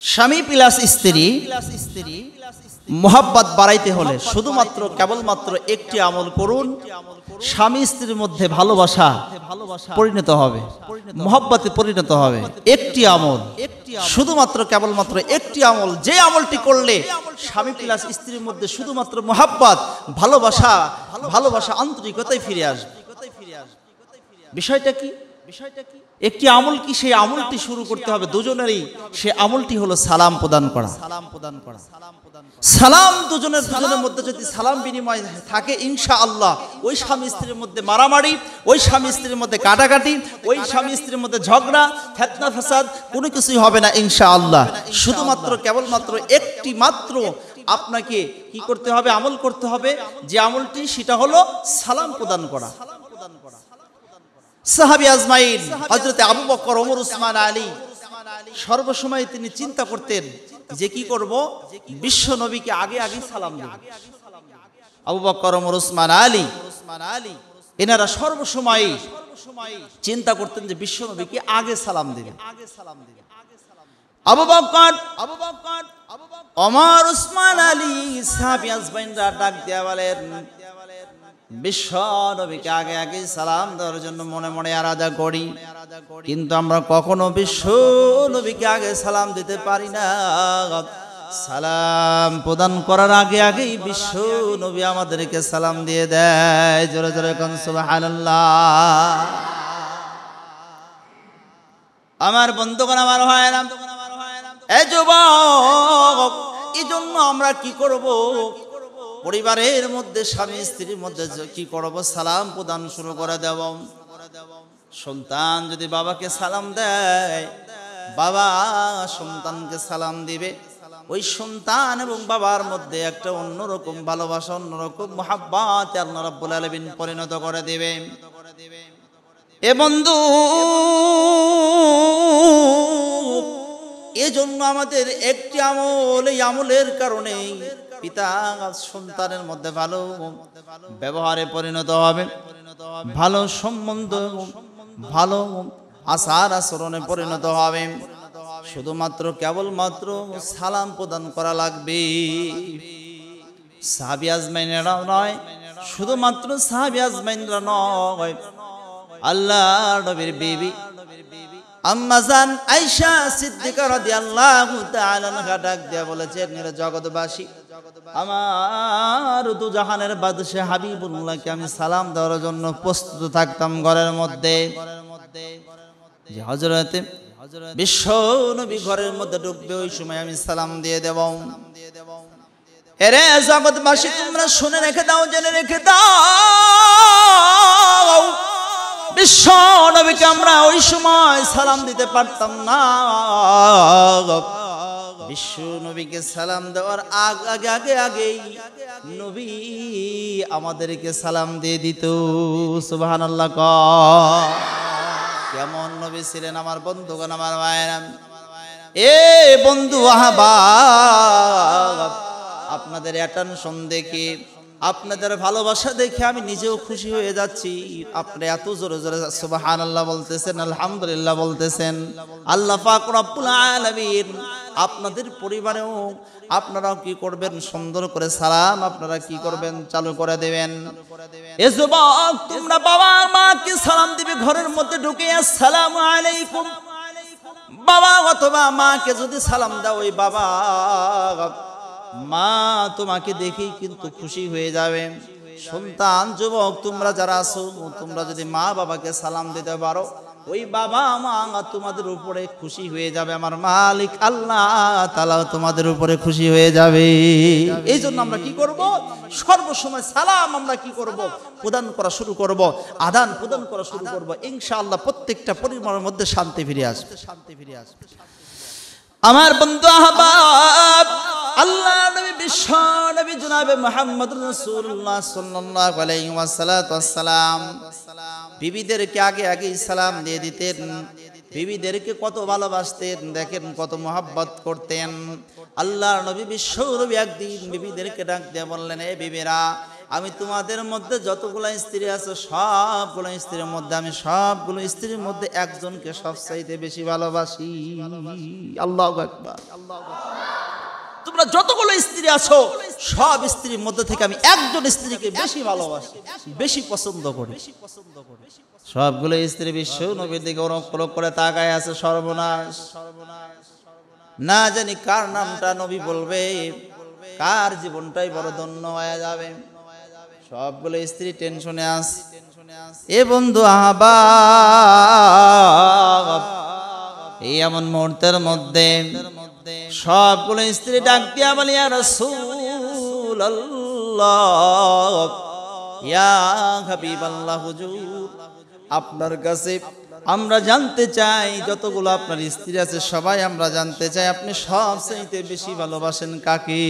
স্বামী প্লাস স্ত্রী মোহাব্বত বাড়াইতে হলে শুধুমাত্র কেবলমাত্র একটি আমল করুন, স্বামী স্ত্রীর মধ্যে ভালোবাসা পরিণত হবে, মোহাব্বতে পরিণত হবে। একটি আমল, শুধুমাত্র কেবলমাত্র একটি আমল, যে আমলটি করলে স্বামী প্লাস স্ত্রীর মধ্যে শুধুমাত্র মোহাব্বত, ভালোবাসা আন্তরিকতায় ফিরে আসবে। বিষয়টা কি? একটি আমল কি? সেই আমলটি শুরু করতে হবে দুজনেরই। সে আমলটি হলো সালাম প্রদান করা। সালাম দুজনের মধ্যে যদি সালাম বিনিময় থাকে, ইনশাআল্লাহ ওই স্বামী স্ত্রীর মধ্যে মারামারি, ওই স্বামী স্ত্রীর মধ্যে কাটাকাটি, ওই স্বামী স্ত্রীর মধ্যে ঝগড়া, ফিতনা ফাসাদ কোনো কিছুই হবে না ইনশাআল্লাহ। শুধুমাত্র কেবলমাত্র একটি মাত্র আপনাকে কি করতে হবে? আমল করতে হবে। যে আমলটি সেটা হলো সালাম প্রদান করা। সাহাবী আজমাইন হযরতে আবু বকর, ওমর, উসমান, আলী সর্বসময় তিনি চিন্তা করতেন যে কি করব, বিশ্ব নবীকে আগে সালাম দেব। আবু বকর, ওমর, উসমান, আলী এনারা সর্বসময় চিন্তা করতেন যে বিশ্ব নবীকে আগে সালাম দেবে। আবু বকর, ওমর, উসমান, আলী সাহাবী আজমাইনরা ডাক দিয়া বলেন, বিশ্ব নবীকে আগে সালাম দেওয়ার জন্য মনে মনে আরাধনা করি, কিন্তু আমরা কখনো বিশ্ব নবীকে আগে সালাম দিতে পারি না। সালাম প্রদান করার আগেই বিশ্ব নবী আমাদেরকে সালাম দিয়ে দেয়। জোরে জোরে কোন সুবহানাল্লাহ। আমার বন্ধুগণ, আমার হয় না এই যুবক, এই জন্য আমরা কি করব? পরিবারের মধ্যে স্বামী স্ত্রীর মধ্যে কি করব? সালাম প্রদান শুরু করে দেব। সন্তান যদি বাবাকে সালাম দেয়, বাবা সন্তানকে সালাম দিবে। ওই সন্তান এবং বাবার মধ্যে একটা অন্যরকম ভালোবাসা, অন্যরকম মুহাব্বত আল্লাহ রাব্বুল আলামিন পরিণত করে দিবে। এ বন্ধু, এজন্য আমাদের একটি আমল, এই আমলের কারণে পিতা সন্তানের মধ্যে ভালো ব্যবহারে পরিণত হবে, ভালো সম্বন্ধ, ভালো আচার আচরণে পরিণত হবে। শুধুমাত্র কেবলমাত্র সালাম প্রদান করা লাগবে। সাহাবী আজমাইনরা নয়, শুধুমাত্র সাহাবী আজমাইনরা নয়, আল্লাহর নবীর বিবি আম্মা জান আয়েশা সিদ্দিকা রাদিয়াল্লাহু তাআলা আনহা ডাক দিয়ে বলেছেন, জগৎবাসী, আমার দু জাহানের বাদশা হাবিবুল্লাহকে আমি সালাম দেওয়ার জন্য প্রস্তুত থাকতাম ঘরের মধ্যে। যে হযরতে বিশ্ব নবী ঘরের মধ্যে ঢুকবে, ওই সময় আমি সালাম দিয়ে দেব। এরে জগৎবাসী, তোমরা শুনে রেখে দাও, জেনে রেখে দাও, বিশ্ব নবীকে আমরা ওই সময় সালাম দিতে পারতাম না। বিশ্ব নবীকে সালাম দেওয়ার আগেই নবী আমাদেরকে সালাম দিয়ে দিত। সুবহানাল্লাহ। কেমন নবী ছিলেন আমার বন্ধুগণ, আমার ভাইয়েরা। এ বন্ধু আহবাব, আপনাদের অ্যাটেনশন দেখে, আপনাদের ভালোবাসা দেখে আমি নিজেও খুশি হয়ে যাচ্ছি। আপনি এত জোরে জোরে সুবহানাল্লাহ বলতেছেন, আলহামদুলিল্লাহ বলতেছেন। আল্লাহ পাক রব্বুল আলামিন আপনাদের পরিবারেও আপনারাও কি করবেন? সুন্দর করে সালাম আপনারা কি করবেন? চালু করে দেবেন। এ যুবক, তোমরা বাবা মাকে সালাম দিবে ঘরের মধ্যে ঢুকে, আসসালামু আলাইকুম। বাবা অথবা মাকে যদি সালাম দাও, ওই বাবা মা তোমাকে দেখেই কিন্তু খুশি হয়ে যাবে। সন্তান, যুবক, তোমরা যারা আছো, তোমরা যদি মা বাবাকে সালাম দিতে পারো, ওই বাবা মা তোমাদের উপরে খুশি হয়ে যাবে। আমার মালিক আল্লাহ তাআলা তোমাদের উপরে খুশি হয়ে যাবে। এই জন্য আমরা কি করব? সর্বসময় সালাম আমরা কি করব? প্রদান করা শুরু করব, আদান প্রদান করা শুরু করব। ইনশাআল্লাহ প্রত্যেকটা পরিবারের মধ্যে শান্তি ফিরে আসবে। আমার বন্ধু আহবাব, আল্লাহ নবী বিশ্ব নবী জনাবে মুহাম্মদুর রাসূলুল্লাহ সাল্লাল্লাহু আলাইহি ওয়াসাল্লাম বিবিদেরকে আগে সালাম দিয়ে দিতেন। বিবিদেরকে কত ভালোবাসতেন, দেখেন কত মোহাব্বত করতেন। আল্লাহর নবী বিশ্ব নবী একদিন বিবিদেরকে ডাক দিয়ে বললেন, এ বিবিরা, আমি তোমাদের মধ্যে যতগুলো স্ত্রী আছে সবগুলো স্ত্রীর মধ্যে আমি সবগুলো স্ত্রীর মধ্যে একজনকে সবচাইতে বেশি ভালোবাসি। আল্লাহু আকবার। তোমরা যতগুলো স্ত্রী আছো সব স্ত্রীর মধ্যে থেকে আমি একজন স্ত্রীকে বেশি ভালোবাসি, বেশি পছন্দ করি। সবগুলো স্ত্রী বিশ্ব নবীর দিকে অনুকরণ করে তাকায় আছে। সর্বনাশ, না জানি কার নামটা নবী বলবে, কার জীবনটাই বড় ধন্য হয়ে যাবে। সবগুলো স্ত্রী টেনশনে আছে। এ বন্ধু আহবাব, এই এমন মুহূর্তের মধ্যে সবগুলো স্ত্রী ডাক দিয়া বলে, ইয়া রাসূলুল্লাহ, ইয়া হাবিবাল্লাহ, হুজুর আপনার কাছে আমরা জানতে চাই, যতগুলো আপনার স্ত্রী আছে সবাই আমরা জানতে চাই আপনি সবচাইতে বেশি ভালোবাসেন কাকে?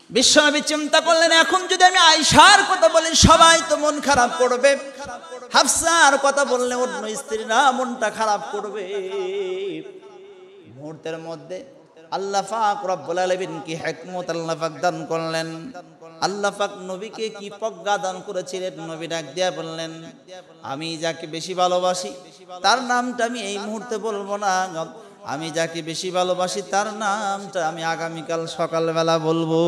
বিশ্বনবী চিন্তা করলেন, এখন যদি আমি আয়েশার কথা বলি সবাই তো মন খারাপ করবে, হাফসার কথা বললে অন্য স্ত্রীরা মনটা খারাপ করবে। মুহূর্তের মধ্যে আল্লাহ পাক রব্বুল আলামিন কি হিকমত আল্লাহ পাক দান করলেন। আল্লাহ পাক নবীকে কি প্রজ্ঞা দান করেছিলেন। নবী ডাক দিয়া বললেন, আমি যাকে বেশি ভালোবাসি তার নামটা আমি এই মুহূর্তে বলবো না, আমি যাকে বেশি ভালোবাসি তার নামটা আমি আগামীকাল সকালবেলা বলবো।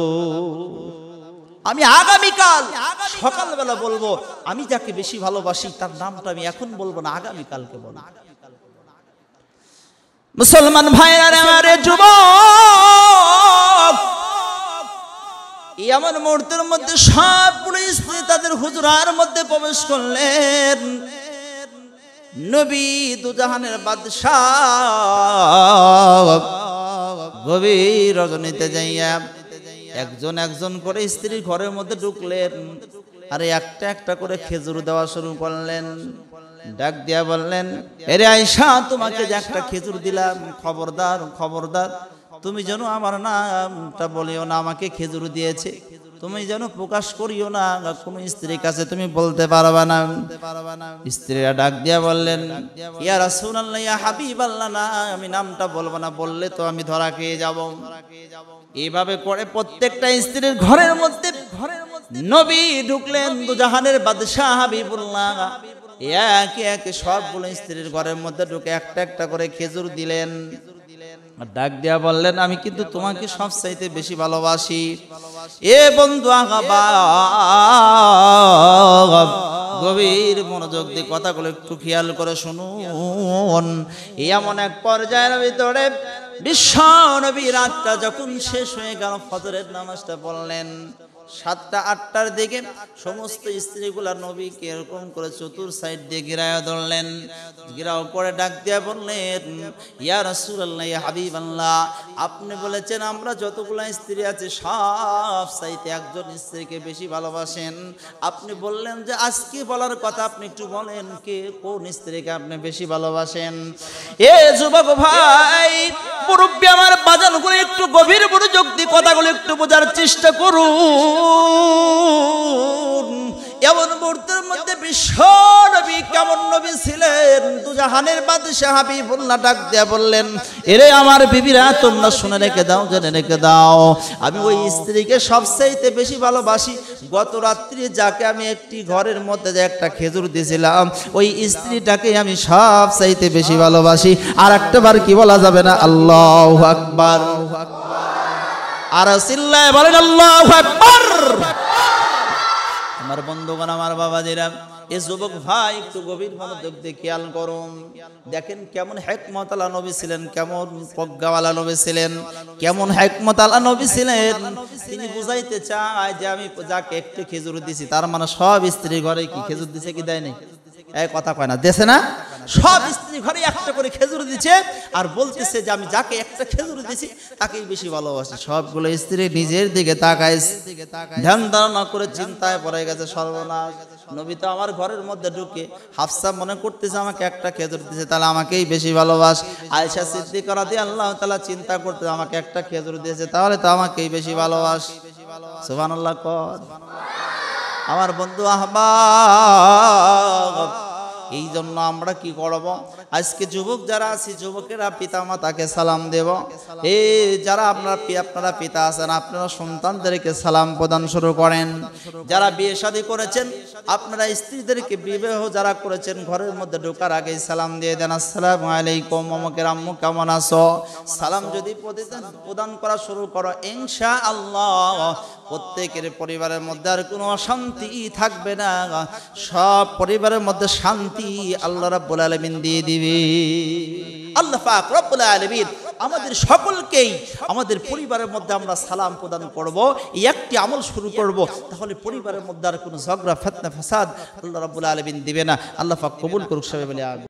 আমি আগামীকাল সকালবেলা বলবো। আমি যাকে বেশি ভালোবাসি তার নামটা আমি এখন বলবো না, আগামীকালকে বলবো। মুসলমান ভাইরা আমার, যুবক, এমন মুহূর্তের মধ্যে সবগুলো স্ত্রী তাদের হুজরার মধ্যে প্রবেশ করলেন। নবী দুজাহানের বাদশাহ গভীর রজনীতে যাইয়া একজন একজন করে স্ত্রীর ঘরের মধ্যে ঢুকলেন, আর একটা একটা করে খেজুর দেওয়া শুরু করলেন। ডাক দিয়া বললেন, এরে আয়েশা, তোমাকে যে একটা খেজুর দিলাম, খবরদার খবরদার তুমি যেন আমার নামটা বলিও না, আমাকে খেজুর দিয়েছে তুমি যেন প্রকাশ করিও না, কোন স্ত্রীর কাছে তুমি বলতে পারবা না। স্ত্রীরা ডাক দিয়া বললেন, ইয়া রাসূলুল্লাহ, ইয়া হাবিবাল্লাহ, না আমি নামটা বলবো না, বললে তো আমি ধরা খেয়ে যাব। এইভাবে করে প্রত্যেকটা স্ত্রীর ঘরের মধ্যে নবী ঢুকলেন। দুজাহানের বাদশাহ হাবিবুল্লাহ একে একে সবগুলো স্ত্রীর ঘরের মধ্যে ঢুকে একটা একটা করে খেজুর দিলেন। ডাক দিয়া বললেন, আমি কিন্তু তোমাকে সবচাইতে বেশি ভালোবাসি। এ বন্ধু আহবাব, গভীর মনোযোগ দিয়ে কথাগুলো একটু খেয়াল করে শুনুন। এমন এক পর্যায়ের ভিতরে বিশ্ব নবী রাতটা যখন শেষ হয়ে গেল, ফজরের নামাজটা পড়লেন। 7টা 8টার দিকে সমস্ত স্ত্রীগুলা নবীকে এরকম করে চতুর সাইড দিয়ে ঘিরায় ধরলেন। ঘিরাও করে ডাক দিয়া বললেন, ইয়া রাসূলুল্লাহ, ইয়া হাবিবাল্লাহ, আপনি বলেছেন আমরা যতগুলা স্ত্রী আছে সব চাইতে একজন স্ত্রীকে বেশি ভালোবাসেন। আপনি বললেন যে আজকে বলার কথা, আপনি একটু বলেন কে কোন স্ত্রীকে আপনি বেশি ভালোবাসেন? এ যুবক ভাই, মুরব্বি আমার বাজানগুলো একটু গভীর মনোযোগ দিয়ে কথাগুলো একটু বোঝার চেষ্টা করুন। এমন মুহূর্তের মধ্যে বিশ্ব নবী কেমন নবী ছিলেন, দুজাহানের বাদশাহ হাবিবুল্লাহ ডাক দিয়া বললেন, এরে আমার বিবিরা, তোমরা শুনে রেখে দাও, জেনে রেখে দাও, আমি ওই স্ত্রীকে সবচাইতে বেশি ভালোবাসি। গত রাত্রি যাকে আমি একটি ঘরের মধ্যে যে একটা খেজুর দিয়েছিলাম, ওই স্ত্রীটাকে আমি সবচাইতে বেশি ভালোবাসি। আর একটা বার কি বলা যাবে না? আল্লাহু আকবার। আর চিল্লায় বলেন আল্লাহু আকবার। আমার বন্ধুগণ, আমার বাবাজিরা, এ যুবক ভাই একটু গভীর মনোযোগ দিয়ে খেয়াল করুন। দেখেন কেমন হিকমত আলা নবী ছিলেন, কেমন প্রজ্ঞাওয়ালা নবী ছিলেন, কেমন হিকমত আলা নবী ছিলেন। তিনি বুঝাইতে চায় যে আমি যাকে একটু খেজুর দিছি, তার মানে সব স্ত্রী ঘরে কি খেজুর দিছে কি দেয় নাই? এই কথা কয় না, দেশে না? সব স্ত্রী ঘরে একটা করে খেজুর দিচ্ছে, আর বলতেছে যে আমি যাকে একটা খেজুর দিছি তাকেই বেশি ভালোবাসি। সবগুলো স্ত্রী নিজের দিকে তাকায়, ধ্যান ধারণা করে চিন্তায় পড়ে গেছে, সর্বনাশ, নবী তো আমার ঘরের মধ্যে ঢুকে হাফসা মনে করতেছে আমাকে একটা খেজুর দিছে, তাহলে আমাকেই বেশি ভালোবাস। আয়েশা সিদ্দিকা রাদিয়াল্লাহু তাআলা চিন্তা করতে, আমাকে একটা খেজুর দিয়েছে, তাহলে তো আমাকেই বেশি ভালোবাস। সুবহানাল্লাহ কর। আমার বন্ধু আহবাব, এই জন্য আমরা কি করব, আজকে যুবক যারা আছি যুবকেরা পিতা মাতাকে সালাম দেব। যারা আপনারা পিতা আছেন আপনারা সন্তানদেরকে সালাম প্রদান শুরু করেন। যারা বিয়ে শাদী করেছেন আপনারা স্ত্রীদেরকে, বিবাহ যারা করেছেন ঘরের মধ্যে ঢোকার আগেই সালাম দিয়ে দেন, আসসালামু আলাইকুম, অমুকের আম্মু কেমন আছো। সালাম যদি প্রদান করা শুরু করো, ইনশাআল্লাহ প্রত্যেকের পরিবারের মধ্যে আর কোনো অশান্তি থাকবে না, সব পরিবারের মধ্যে শান্তি আল্লাহ রাব্বুল আলামিন দিয়ে দিবে। আল্লাহ পাক রব্বুল আলামিন আমাদের সকলকেই আমাদের পরিবারের মধ্যে আমরা সালাম প্রদান করব, এই একটি আমল শুরু করব, তাহলে পরিবারের মধ্যে আর কোনো ঝগড়া ফিতনা ফাসাদ আল্লাহ রাব্বুল আলামিন দিবে না। আল্লাহ পাক কবুল করুক, সবাই বলে আমিন।